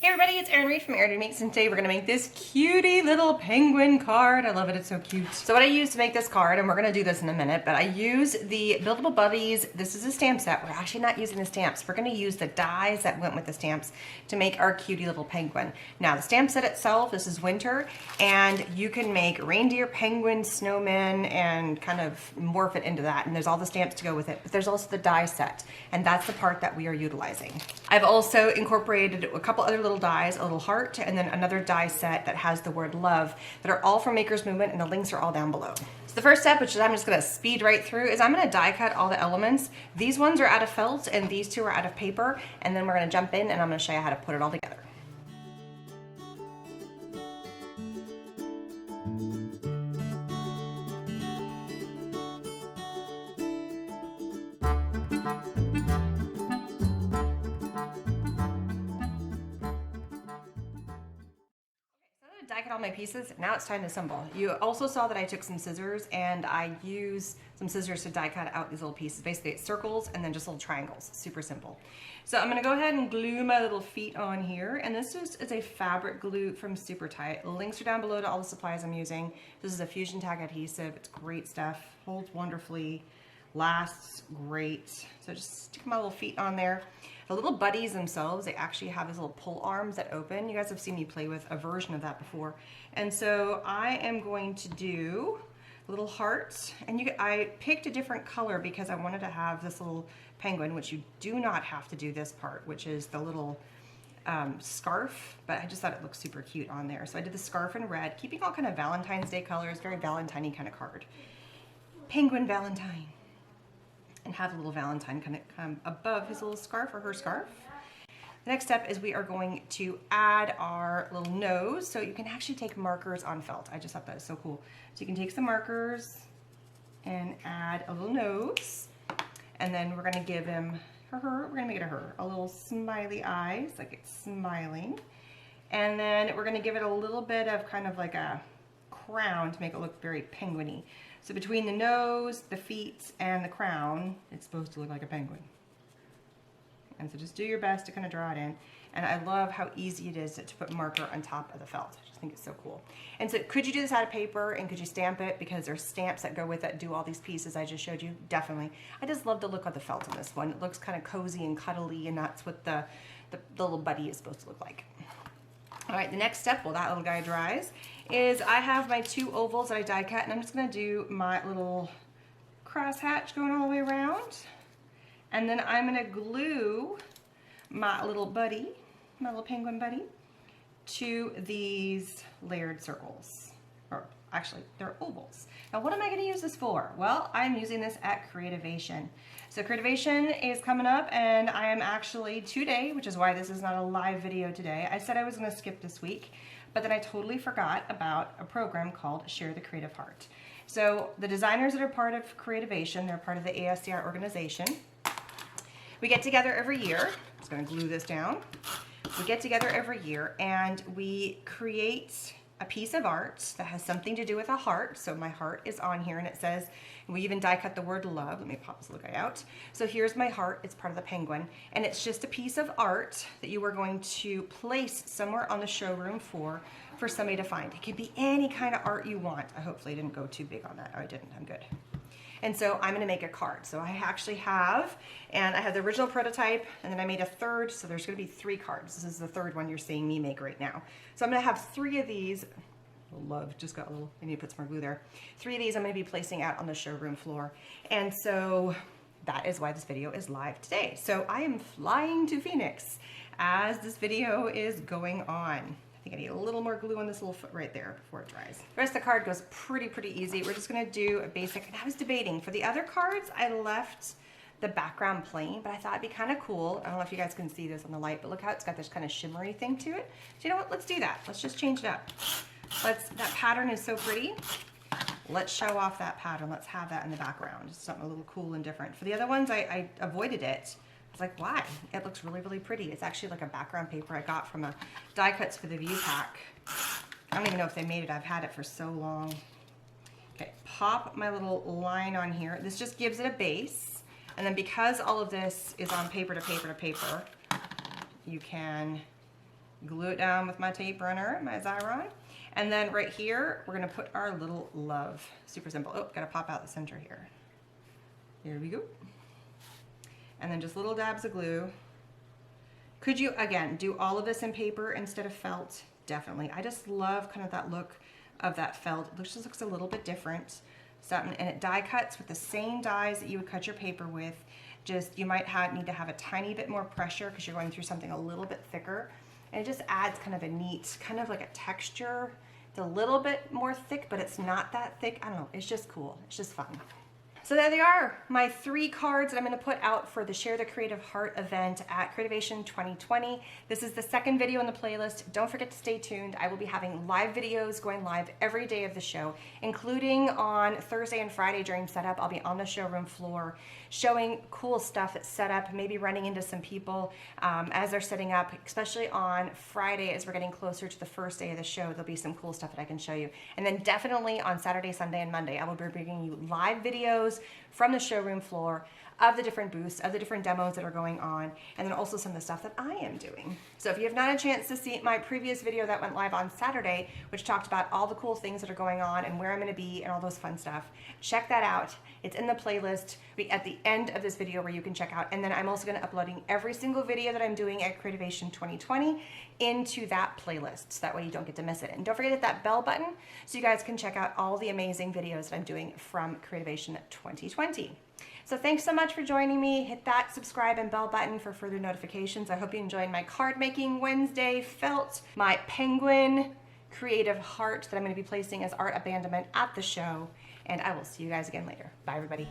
Hey everybody, it's Erin Reed from Erin Makes, and today we're gonna make this cutie little penguin card. I love it, it's so cute. So what I use to make this card, and we're gonna do this in a minute, but I use the Buildable Buddies. This is a stamp set. We're actually not using the stamps. We're gonna use the dies that went with the stamps to make our cutie little penguin. Now the stamp set itself, this is winter, and you can make reindeer, penguin, snowmen, and kind of morph it into that. And there's all the stamps to go with it, but there's also the die set, and that's the part that we are utilizing. I've also incorporated a couple other little dies, a little heart, and then another die set that has the word love, that are all from Maker's Movement, and the links are all down below. So the first step, which I'm just gonna speed right through, is I'm gonna die cut all the elements. These ones are out of felt and these two are out of paper, and then we're gonna jump in and I'm gonna show you how to put it all together. Die cut all my pieces. Now it's time to assemble. You also saw that I took some scissors and I used some scissors to die cut out these little pieces. Basically it's circles and then just little triangles. Super simple. So I'm gonna go ahead and glue my little feet on here, and this is a fabric glue from Super Tight. Links are down below to all the supplies I'm using. This is a fusion tack adhesive. It's great stuff, holds wonderfully, lasts great. So just stick my little feet on there. The little buddies themselves, they actually have these little pull arms that open. You guys have seen me play with a version of that before. And so I am going to do little hearts, and I picked a different color because I wanted to have this little penguin, which you do not have to do this part, which is the little scarf, but I just thought it looked super cute on there. So I did the scarf in red, keeping all kind of Valentine's Day colors, very Valentine-y kind of card. Penguin Valentine. And have a little Valentine kind of come above his little scarf or her scarf. The next step is we are going to add our little nose. So you can actually take markers on felt. I just thought that was so cool. So you can take some markers and add a little nose. And then we're gonna give him, we're gonna make it a little smiley eyes, like it's smiling. And then we're gonna give it a little bit of kind of like a crown to make it look very penguin-y. So between the nose, the feet, and the crown, it's supposed to look like a penguin. And so just do your best to kind of draw it in. And I love how easy it is to put marker on top of the felt. I just think it's so cool. And so could you do this out of paper, and could you stamp it? Because there's stamps that go with it, do all these pieces I just showed you. Definitely. I just love the look of the felt on this one. It looks kind of cozy and cuddly, and that's what the little buddy is supposed to look like. All right, the next step, while that little guy dries, is I have my two ovals that I die cut, and I'm just gonna do my little cross hatch going all the way around. And then I'm gonna glue my little buddy, my little penguin buddy, to these layered circles. Or actually, they're ovals. Now, what am I gonna use this for? Well, I'm using this at Creativation. So Creativation is coming up, and I am actually today, which is why this is not a live video today. I said I was gonna skip this week, but then I totally forgot about a program called Share the Creative Heart. So the designers that are part of Creativation, they're part of the ASCR organization. We get together every year. I'm just gonna glue this down. We get together every year and we create a piece of art that has something to do with a heart. So my heart is on here, and it says, and we even die cut the word love. Let me pop this little guy out. So here's my heart, it's part of the penguin, and it's just a piece of art that you are going to place somewhere on the showroom for somebody to find. It could be any kind of art you want. I hopefully didn't go too big on that. Oh, I didn't, I'm good. And so I'm gonna make a card. So I actually have, and I have the original prototype, and then I made a third, so there's gonna be 3 cards. This is the third one you're seeing me make right now. So I'm gonna have 3 of these. Love, just got a little, I need to put some more glue there. 3 of these I'm gonna be placing out on the showroom floor. And so that is why this video is live today. So I am flying to Phoenix as this video is going on. I think I need a little more glue on this little foot right there before it dries. The rest of the card goes pretty easy. We're just gonna do a basic, and I was debating, for the other cards, I left the background plain, but I thought it'd be kind of cool. I don't know if you guys can see this on the light, but look how it's got this kind of shimmery thing to it. So you know what, let's do that. Let's just change it up. That pattern is so pretty. Let's show off that pattern. Let's have that in the background. Just something a little cool and different. For the other ones, I avoided it. I was like, why? It looks really pretty. It's actually like a background paper I got from a Die Cuts for the View pack. I don't even know if they made it. I've had it for so long. Okay, pop my little line on here. This just gives it a base. And then because all of this is on paper to paper to paper, you can glue it down with my tape runner, my Xyron. And then right here, we're gonna put our little love. Super simple. Oh, gotta pop out the center here. Here we go. And then just little dabs of glue. Could you, again, do all of this in paper instead of felt? Definitely. I just love kind of that look of that felt. It just looks a little bit different. And it die cuts with the same dies that you would cut your paper with. Just, you might need to have a tiny bit more pressure because you're going through something a little bit thicker. And it just adds kind of a neat, kind of like a texture. It's a little bit more thick, but it's not that thick. I don't know, it's just cool. It's just fun. So there they are, my 3 cards that I'm gonna put out for the Share the Creative Heart event at Creativation 2020. This is the 2nd video in the playlist. Don't forget to stay tuned. I will be having live videos going live every day of the show, including on Thursday and Friday during setup. I'll be on the showroom floor showing cool stuff that's set up, maybe running into some people as they're setting up, especially on Friday as we're getting closer to the first day of the show. There'll be some cool stuff that I can show you. And then definitely on Saturday, Sunday, and Monday, I will be bringing you live videos from the showroom floor of the different booths, of the different demos that are going on, and then also some of the stuff that I am doing. So if you have not had a chance to see my previous video that went live on Saturday, which talked about all the cool things that are going on and where I'm gonna be and all those fun stuff, check that out. It's in the playlist at the end of this video where you can check out. And then I'm also gonna uploading every single video that I'm doing at Creativation 2020 into that playlist, so that way you don't get to miss it. And don't forget to hit that bell button so you guys can check out all the amazing videos that I'm doing from Creativation 2020. So thanks so much for joining me. Hit that subscribe and bell button for further notifications. I hope you enjoyed my card making Wednesday felt, my penguin creative heart that I'm going to be placing as art abandonment at the show. And I will see you guys again later. Bye, everybody.